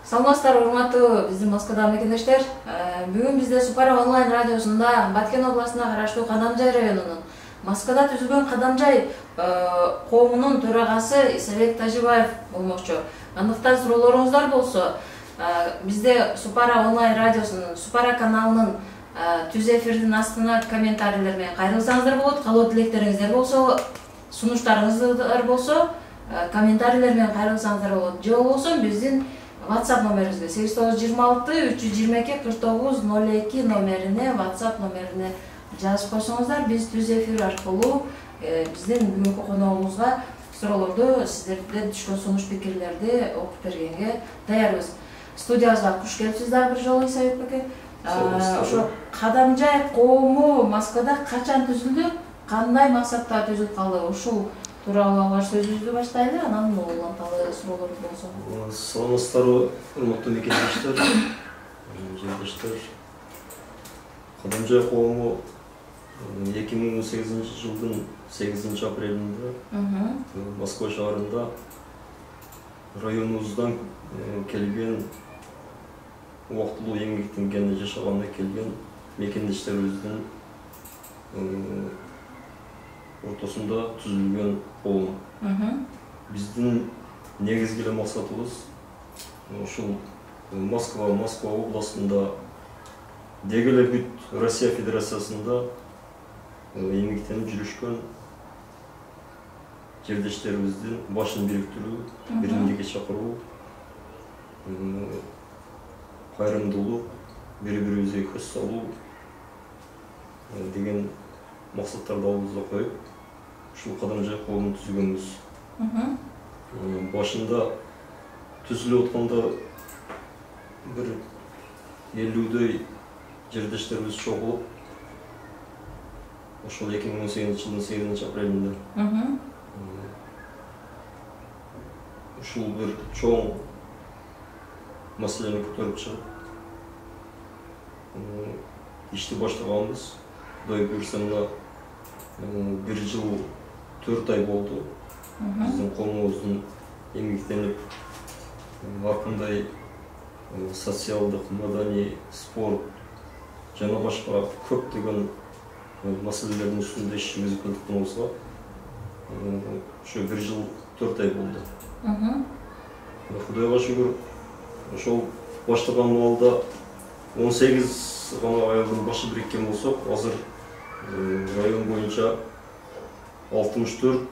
Саламатсыздар, урматтуу биздин Москвадагы мекендештер. Бүгүн бизде Супара онлайн радиосунда Баткен областына караштуу Кадамжай районунун Москвада түзүлгөн Кадамжай коомунун төрагасы Исабек Тажибаев болмокчу. Андыктан суроолоруңуздар болсо, бизде Супара онлайн радиосунун Супара каналынын түз эфирдин астына комментарийлер менен кайрылсаңыздар болот. Калоо тилектериңиздер болсо, сунуштарыңыздар болсо, комментарийлер менен кайрылсаңыздар болот. Же болбосо биздин WhatsApp номерибизге 8926 322 4902 номерине, WhatsApp номерине жазып койсоңуздар, биз түз эфир аркылуу биздин бүгүнкү коногубузга суроолорду, сиздерден түшкөн сунуш пикирлерди окуп бергенге даярбыз. Студиябызга куш келипсиздер бир жолу, Исабек беке. Ошо Кадамжай коому Москвада качан түзүлдү? Кандай максатта түзүлүп калды? Ушул тууралуу сөзүбүздү баштайлы, анан уланталы суроолор болсо. Саламатсыздарбы, урматтуу мекендештер, жерлештер. Кадамжай коому 2018 жылдын 8 апрелинде Москва шаарында районубуздан келген, убактылуу эмгектенген, жашаганга келген мекендештерибиздин ортосунда түзүлгөн коом. Биздин негизги эле максатыбыз ушул Москва областында деги эле бүт Россия Федерациясында эмгектенип жүрүшкөн жердештерибиздин башын бириктирүү, биримдикке чакыруу, кайрымдуулук, бири-бирибизге көз салуу деген максаттарды алдыбызга коюп, ушул Кадамжай коомун түзгөнбүз. Башында түзүлүп атканда бир 50дөй жердештерибиз чогулуп, ошол 2018 жылдын 8 апрелинде ушул бир чоң маселени көтөрүп чыгып, ишти баштаганбыз. Кудай буйрса мына 1 жыл 4 ай болду. Биздин коомубуздун эмгектенип ар кандай социалдык, маданий, спорт жана башка көптөгөн маселелердин үстүндө иш жүргүзгөнүбүзгө ошо 1 жыл 4 ай болду. Кудайга шүгүр, ошол баштаган маалда 18 гана айылдын башы бириккен болсок, азыр район боюнча 64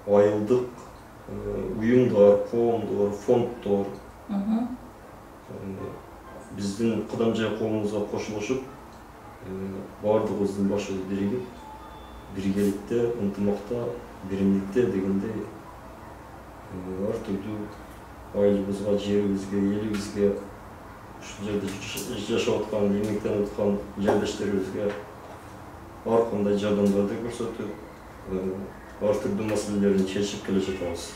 айылдык уюмдар, коомдор, фонддор биздин Кадамжай коомубузга кошулушуп, баардыгыбыздын башыбыз биригип, биргеликте, ынтымакта, биримдикте дегендей ар түрдүү айылыбызга, жерибизге, элибизге, ушул жерде жашап аткан, эмгектенип аткан жердештерибизге ар кандай жардамдарды көрсөтүп, ар түрдүү маселелерди чечип келе жатабыз.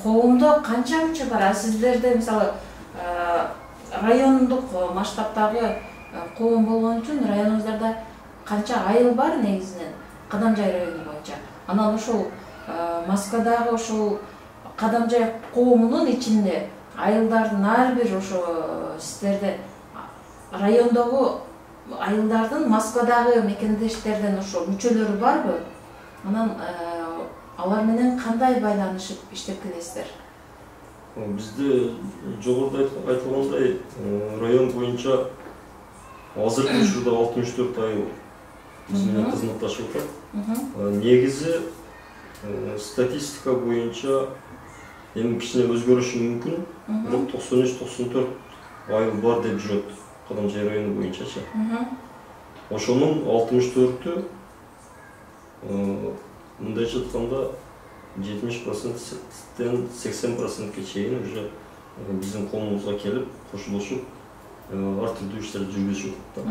Коомдо канча мүчө бар? Сиздерде мисалы райондук масштабтагы коом болгон үчүн районуңуздарда канча айыл бар негизинен Кадамжай району боюнча? Анан ошол Москвадагы ошол Кадамжай коомунун ичинде айылдардын ар бир ошо сиздерде райондогу айылдардын Москвадагы мекендештерден ошо мүчөлөрү барбы? Анан алар менен кандай байланышып иштеп келесиздер? Бизде жогоруда айтылгандай район боюнча азыркы учурда 64 айыл биз менен кызматташып атат. Негизи статистика боюнча эми кичине өзгөрүшү мүмкүн, бирок 93-94 айыл бар деп жүрөт Кадамжай району боюнчачы. Ошонун 64-ü мындайча айтканда 70%-тен 80%-ке чейин уже биздин коомубузга келип, кошулушуп, ар түрдүү иштерди жүргүзүшүп атат.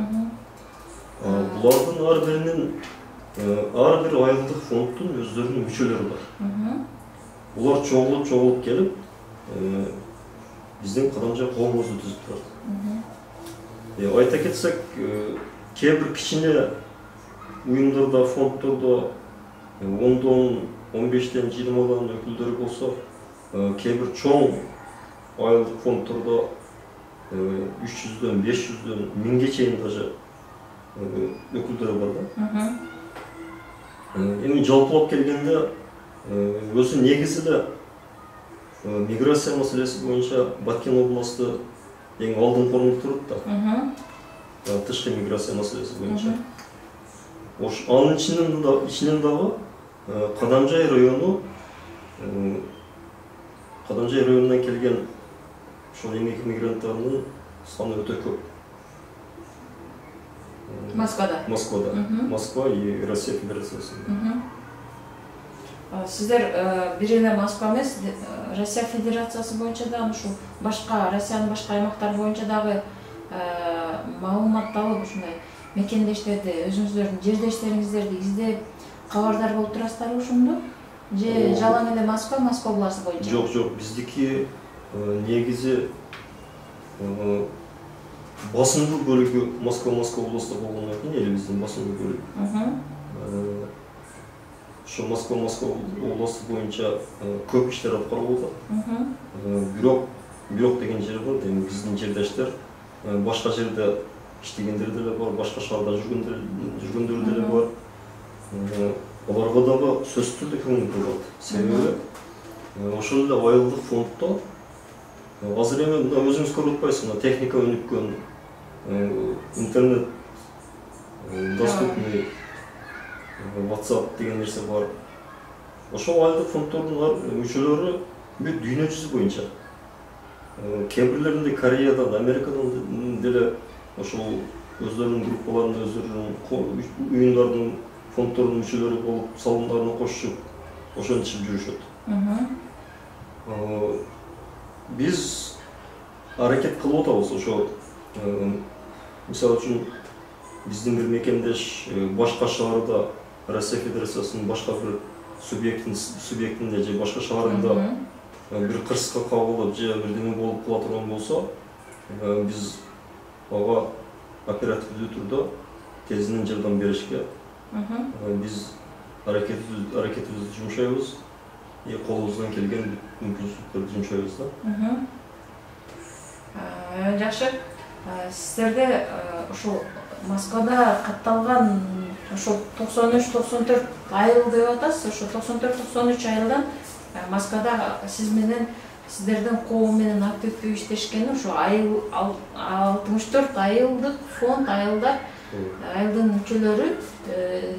Булардын ар биринин ар бир айылдык фонддун өздөрүнүн мүчөлөрү бар. Булар чогулуп келип, биздин Кадамжай коомубузду түзүп турат. Айта кетсек, кээ бир кичине уюмдарда, фонддордо 10-15-тен 20 өкүлдөрү болсо, кээ бир чоң айылдык фонддордо 300дөн 500дөн 1000ге чейин даже өкүлдөр бар да. Эми жалпылап келгенде өзү негизи эле миграция маселеси боюнча Баткен областы эң алдыңкы орунда турат да. Тышкы миграция маселеси боюнча. Анын ичинен дагы Кадамжай району, Кадамжай районунан келген ошол эмгек мигранттардын саны өтө көп. Москвада. Москва и Россия Федерациясында. Сиздер бир эле Москва эмес, Россия Федерациясы боюнча дагы ушу башка Россиянын башка аймактары боюнча дагы маалымат алып ушундай мекендештерди, өзүңүздөрдүн жердештериңиздерди издеп кабардар болуп турасыздарбы ошондо? Же жалаң эле Москва областы боюнча? Жок, биздики негизи басымдуу бөлүгү Москва областы болгондон кийин элибиздин басымдуу бөлүгү. Ошо Москва областы боюнча көп иштер аткарылып атат. Бирок деген жер бар, эми биздин жердештер башка жерде иштегендер деле бар, башка шаарда жүргөндөр деле бар. Аларга дагы сөзсүз түрдө көңүл бурулат. Себеби ошол эле айылдык фонддо азыр эми мына өзүңүз көрүп атпайсызбы, мына техника өнүккөн, интернет доступный, WhatsApp деген нерсе бар. Ошол айылдык фонддордун мүчөлөрү бүт дүйнө жүзү боюнча. Кээ-бирлеринде Кореядан, Америкадан деле ошол өздөрүнүн группаларында, өздөрүнүн уюмдардын, фонддордун мүчөлөрү болуп, салымдарын кошушуп, ошентип жүрүшөт. Биз аракет кылып атабыз ошо, мисалы үчүн биздин бир мекендеш башка шаарда, Россия Федерациясынын башка бир субъектинде же башка шаарында бир кырсыкка кабылып же бирдеме болуп кала турган болсо, биз ага оперативдүү түрдө тезинен жардам беришке биз аракетибизди жумшайбыз, колубуздан келген мүмкүнчүлүктөрдү жумшайбыз да. Жакшы. Сиздерде ошол Москвада катталган ошол 93-94 айыл деп атасыз. Ошо 94-93 айылдан Москвада сиз менен сиздердин коом менен активдүү иштешкени ошо айыл 64 айылдык фонд айылдар, айылдын мүчөлөрү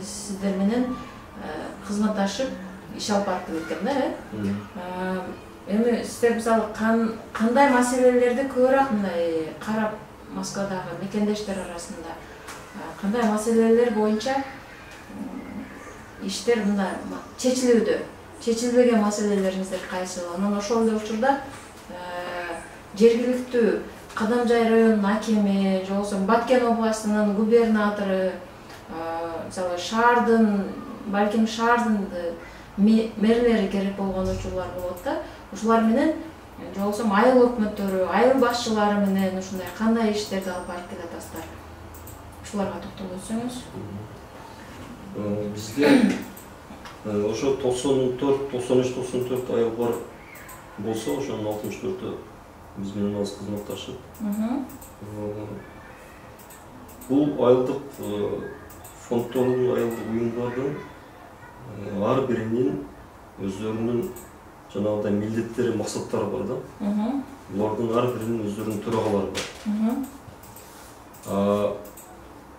сиздер менен кызматташып иш алып барып экен да. Эми сиздер мисалы кандай маселелерди көбүрөөк мындай карап Москвадагы мекендештер арасында кандай маселелер боюнча иштер мындай чечилбеген маселелериңиздер кайсы? Анан ошол эле учурда жергиликтүү Кадамжай районунун акими, же болбосо Баткен областынын губернатору, мисалы шаардын, балким шаардын мэрлери керек болгон учурлар болот да. Ушулар менен же болбосо айыл өкмөттөрү, айыл башчылары менен ушундай кандай иштерди алып барып келатасыздар? Ушуларга токтолуп өтсөңүз. Бизде ошо 93-94 айыл бар болсо, ошонун 64-ü биз менен аз кызматташып. Бул айылдык фонддордун, айылдык уюмдардын ар биринин өздөрүнүн жанагындай милдеттери, максаттары бар да. Булардын ар биринин өздөрүнүн төрагалары бар.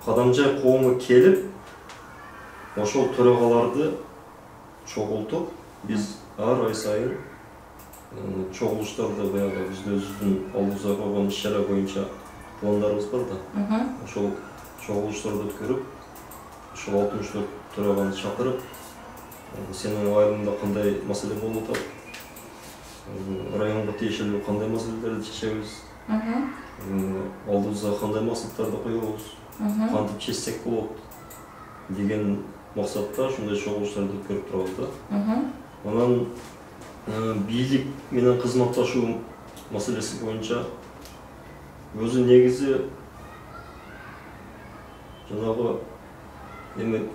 Кадамжай коому келип, ошол төрагаларды чогултуп, биз ар ай сайын чогулуштарды баягы биз өзүбүздүн алдыбызга койгон иш-чара боюнча пландарыбыз бар да. Ошол чогулуштарды өткөрүп, ошол 64 төраганы чакырып, сенин айылыңда кандай маселе болуп атат, районго тиешелүү кандай маселелерди чечебиз, алдыбызга кандай максаттарды коебуз, кантип чечсек болот деген максатта ушундай чогулуштарды өткөрүп турабыз да. Анан бийлик менен кызматташуу маселеси боюнча өзү негизи жанагы эми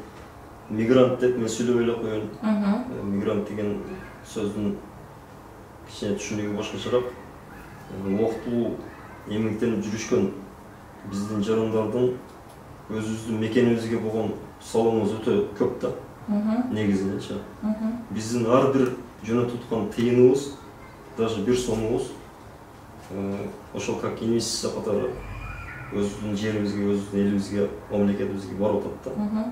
мигрант деп мен сүйлөбөй эле коеюн. Мигрант деген сөздүн кичине түшүнүгү башкачараак. октулуу эмгектенип жүрүшкөн биздин жарандардын өзүбүздүн мекенибизге болгон салымыбыз өтө көп да. Негизиненчи. Биздин ар бир жөнөтүп аткан тыйыныбыз, даже бир сомубуз ошол как инвестиция катары өзүбүздүн жерибизге, өзүбүздүн элибизге, мамлекетибизге барып атат да.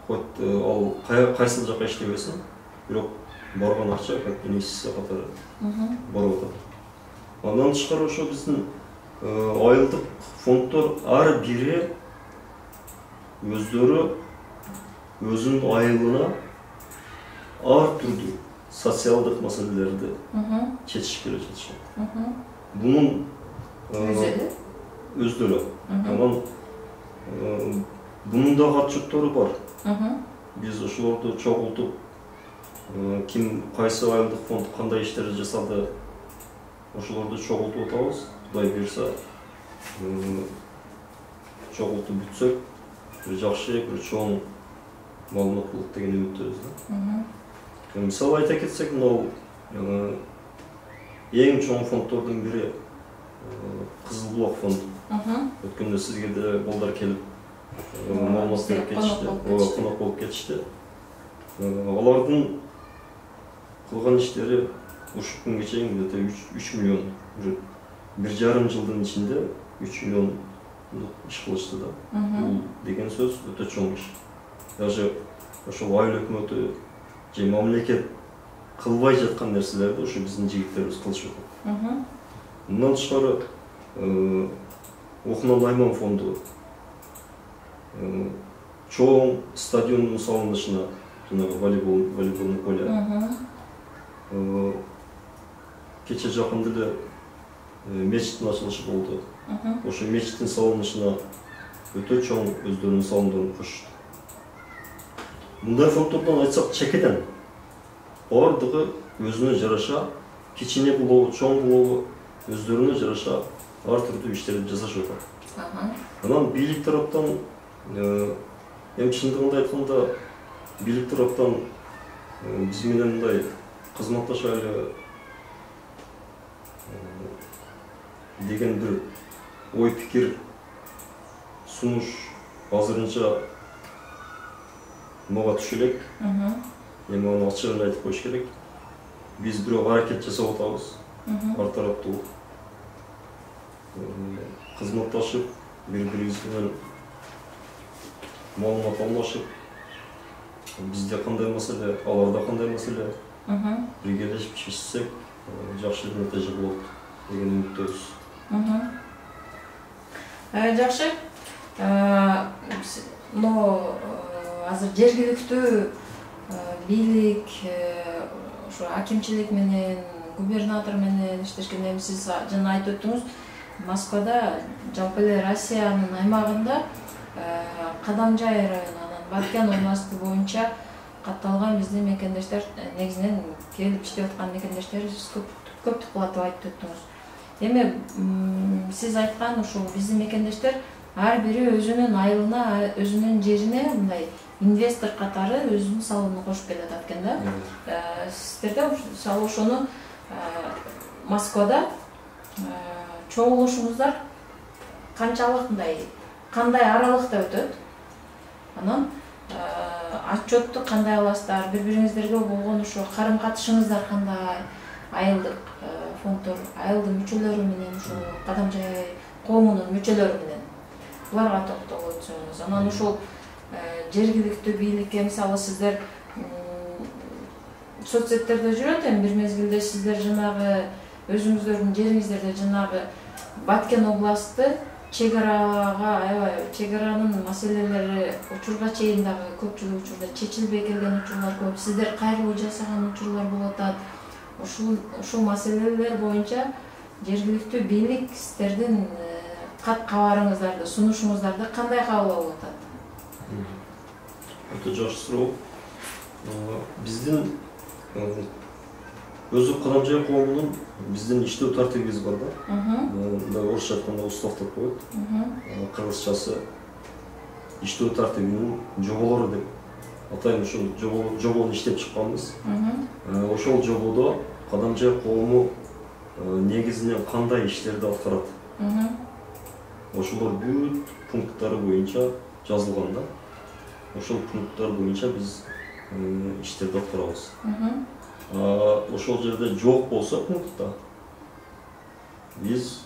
Хоть ал кайсыл жака иштебесин, бирок барган акча как инвестиция катары барып атат. Андан тышкары ошо биздин айылдык фонддор ар бири өздөрү өзүнүн айылына ар түрдүү социалдык маселелерди чечишип келе жатышат. Бунун өздөрү. Анан бунун дагы отчеттору бар. Биз ошолорду чогултуп, ким кайсы айылдык фонд кандай иштер жасады, ошолорду чогултуп атабыз. Кудай буйрса, чогултуп бүтсөк, бир жакшы, бир чоң маалымат болот деген үмүттөбүз да. Мисалы айта кетсек, мынау эң чоң фонддордун бири Кызыл Булак фонду. Өткөндө сизге да балдар келип маалымат берип кетишти, конок болуп кетишти. Алардын кылган иштери ушул күнгө чейин где-то 3 миллион, 1,5 жылдын ичинде 3 миллион иш кылышты да. Бул деген сөз өтө чоң иш. Даже ошол айыл өкмөтү же мамлекет кылбай жаткан нерселерди ошо биздин жигиттерибиз кылышып атат. Мындан тышкары Окунан Айман фонду чоң стадиондун салынышына, жанагы волейболный поле, кече жакында эле мечиттин ачылышы болду. Ошо мечиттин салынышына өтө чоң өздөрүнүн салымдарын кошушту. Мындай фонддордон айтсак чекеден бардыгы өзүнө жараша, кичине болобу, чоң болобу, өздөрүнө жараша ар түрдүү иштерди жасашып атат. Анан бийлик тараптан, эми чындыгында айтканда, бийлик тараптан биз менен мындай кызматташайлы деген бир ой пикир сунуш азырынча мага түшө элек. Эми аны ачык эле айтып коюш керек. Биз бирок аракет жасап атабыз. Ар тараптуу кызматташып, бири-бирибиз менен маалымат алмашып, бизде кандай маселе, аларда кандай маселе, биргелешип чечсек, жакшы натыйжа болот деген үмүттөбүз. Жакшы. Но азыр жергиликтүү бийлик, ошо акимчилик менен, губернатор менен иштешкенде сиз жана айтып өттүңүз, Москвада жалпы эле Россиянын аймагында Кадамжай району, анан Баткен областы боюнча катталган биздин мекендештер, негизинен келип иштеп аткан мекендештерибиз көп кылатып айтып өттүңүз. Эми сиз айткан ушул биздин мекендештер ар бири өзүнүн айылына, өзүнүн жерине мындай инвестор катары өзүнүн салымын кошуп келатат экен да. Сиздерде мисалы ошону Москвада чогулушуңуздар канчалык кандай аралыкта өтөт? Анан отчетту кандай аласыздар? Бири-бириңиздерге болгон ошо карым-катышыңыздар кандай? Айылдык фонддор, айылдын мүчөлөрү менен, ошо Кадамжай коомунун мүчөлөрү менен буларга токтолуп өтсөңүз. Анан ошол жергиликтүү бийликке мисалы сиздер соцсеттерде жүрөт, эми бир мезгилде сиздер жанагы өзүңүздөрдүн жериңиздерде жанагы Баткен областы чегарага, аябай чегаранын маселелери учурга чейин дагы көпчүлүк учурда чечилбей келген учурлар көп. Сиздер кайрылуу жасаган учурлар болуп атат. Ушул маселелер боюнча жергиликтүү бийлик сиздердин кат кабарыңыздарды, сунушуңуздарды кандай кабыл алып атат? Өтө жакшы суроо. Биздин өзү Кадамжай коомунун биздин иштөө тартибибиз бар да. Мындай орусча айтканда устав деп коет. Кыргызчасы иштөө тартибинин жоболору деп атайын, ушул жобону иштеп чыкканбыз. Ошол жободо Кадамжай коому негизинен кандай иштерди аткарат. Ошолор бүт пункттары боюнча жазылган да. Ошол пункттар боюнча биз иштерди аткарабыз. Ошол жерде жок болсо пунктта биз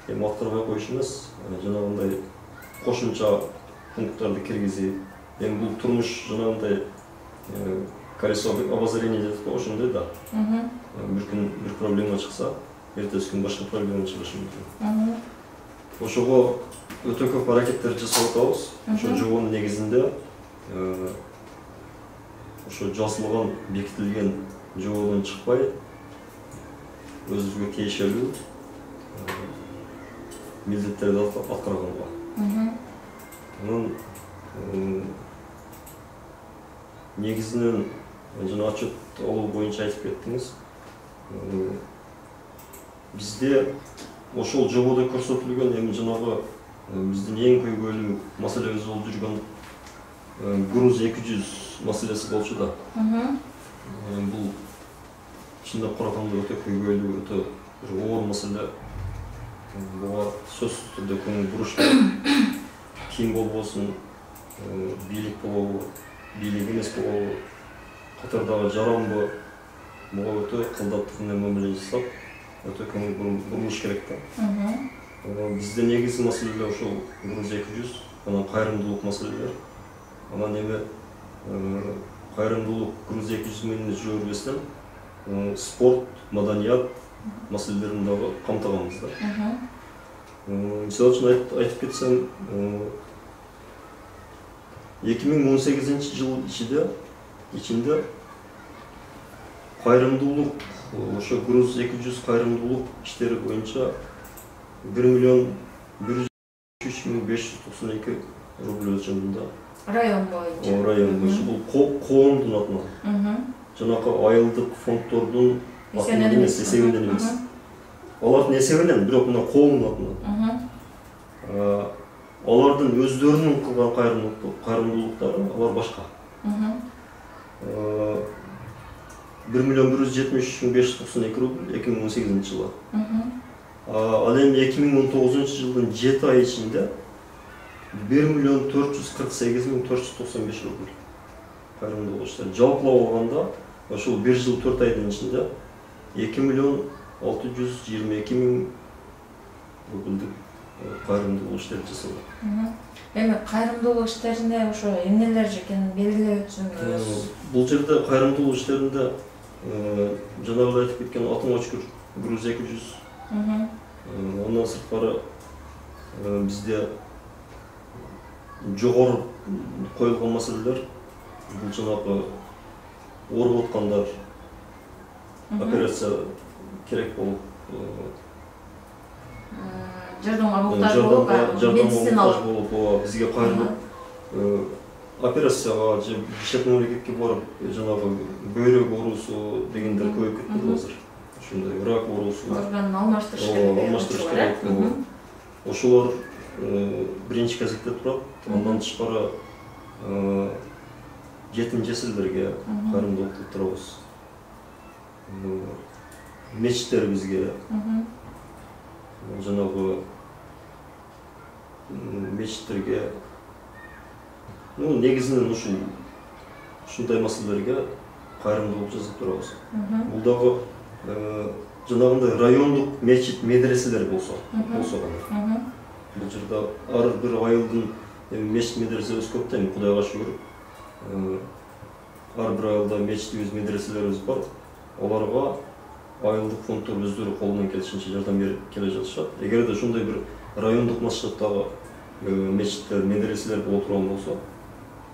эми аткарбай коюш эмес, жанагындай кошумча пункттарды киргизип, эми бул турмуш жанагындай колесо обозрения деп ошондой да. Bir проблема чыкса, эртеси күн башка проблема чыгышы мүмкүн. Ошого өтө көп аракеттер жасап атабыз. Ошо жобонун негизинде ошо жазылган, бекитилген жободон чыкпай, өзүбүзгө тиешелүү милдеттерди аткарганга. Анан негизинен жана отчет алуу боюнча айтып кеттиңиз. Бизде ошол жободо көрсөтүлгөн эми жанагы биздин эң көйгөйлүү маселебиз болуп жүргөн груз 200 маселеси болчу да. Бул чындап караганда өтө көйгөйлүү, өтө оор маселе. Буга сөзсүз түрдө көңүл буруш ким болбосун, бийлик болобу, бийлик эмес болобу, катардагы жаранбы, буга өтө кылдаттык менен мамиле жасап, өтө көңүл буруш керек да. Бизде негизги маселе ошол груз 200, анан кайрымдуулук маселелер. Анан эми кайрымдуулук груз 200 менен жүрө бербестен спорт, маданият маселелерин дагы камтыганбыз да. Мисалы үчүн айтып кетсем, 2018 жыл ичинде кайрымдуулук, ошо груз 200 кайрымдуулук иштери боюнча 1.173.592 рубль өлчөмүндө. Район боюнча. Район боюнча. Бул коомдун атынан. Жанагы айылдык фонддордун эсебинен эмес. Алардын эсебинен, бирок мына коомдун атынан. Алардын өздөрүнүн кылган кайрымдуулуктары алар башка. 1.173.592 рубль 2018 жылы. Ал эми 2019 жылдын 7 ай ичинде 1.448.495 рубль кайрымдуулук иштери. Жалпылап алганда ошол 1 жыл 4 айдын ичинде 2.622.000 рубль кайрымдуулук иштери жасалды. Эми кайрымдуулук иштерине ошо эмнелер экенин белгилеп өтсөңүз. Бул жерде кайрымдуулук иштеринде жанагы айтып кеткен атын очкур груз 200. Ondan сырткары бизде жогору коюлган маселелер, бул жанагы ооруп аткандар, операция керек болуп, жардамга муктаж болуп, медициналык бизге кайрылып операцияга же шет мамлекетке барып, жанагы бөйрөк оорусу дегендер көбөйүп кетти азыр. Ошондой рак оорусу, орган алмаштырыш керек. Ошолор биринчи кезекте турат. Андан тышкары жетим жесирлерге кайрымдуулук кылып турабыз. Мечиттерибизге, жанагы мечиттерге, негизинен ушундай маселелерге кайрымдуулук жасап турабыз. Бул дагы жанагындай райондук мечит, медреселер болсо гана. Бул жерде ар бир айылдын мечит, медреселери көп да, Кудайга шүгүр. Ар бир айылда мечитибиз, медреселерибиз бар. Аларга айылдык фонддор өздөрү колунан келишинче жардам берип келе жатышат. Эгерде ушундай бир райондук масштабтагы мечиттер, медреселер боло турган болсо,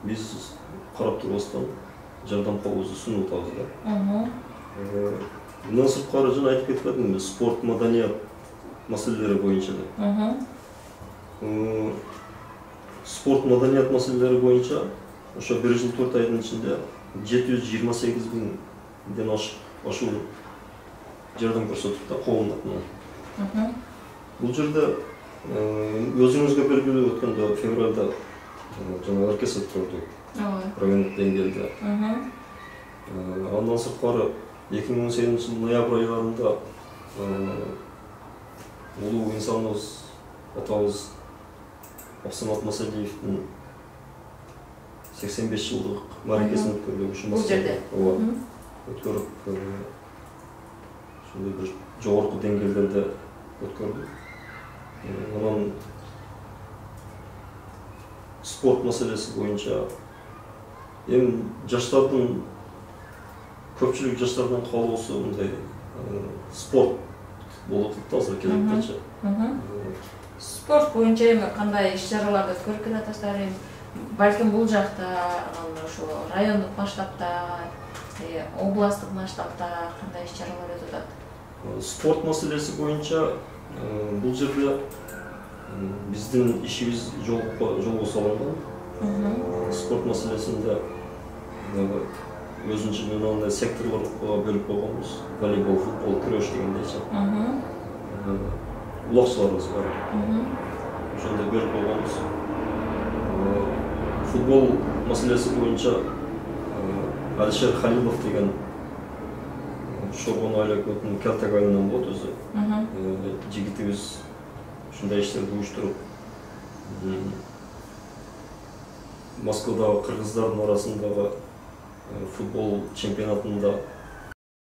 биз карап турбастан жардам колубузду сунуп атабыз да. Мындан сырткары жана айтып кетпедимби, спорт, маданият маселелери боюнча да. Спорт, маданият маселелери боюнча ошо 1 жыл 4 айдын ичинде 728.000ден ашуун жардам көрсөттүк да коомдун атынан. Бул жерде өзүңүзгө белгилүү өткөндө февралда жана оркестр турду райондук деңгээлде. Андан сырткары 2018 жылдын ноябрь айларында улуу инсаныбыз атабыз Аксамат Масалиевдин 85 жылдык мааракесин өткөрдүк. Бул жерде. Өткөрүп, ошондой бир жогорку деңгээлдерде өткөрдүк. Анан спорт маселеси боюнча эми жаштардын көпчүлүк жаштардын каалоосу мындай спорт болуп атат азыр келечекте. Спорт боюнча эми кандай иш-чараларды өткөрүп келатасыздар? Балким бул жакта ошо райондук масштабта, областтык масштабта кандай иш-чаралар өтүп атат? Спорт маселеси боюнча бул жерде биздин ишибиз жолго салынган. Спорт маселесинде өзүнчө мындай секторлорго бөлүп койгонбуз. Волейбол, футбол, күрөш дегендейчи. Улакчыларыбыз бар. Ошондой бөлүп койгонбуз. Футбол маселеси боюнча Алишер Халилов деген Шоргон айыл өкмөтүнүн Келтек айылынан болот өзү. Жигитибиз ушундай иштерди уюштуруп, Москвадагы кыргыздардын арасындагы футбол чемпионатында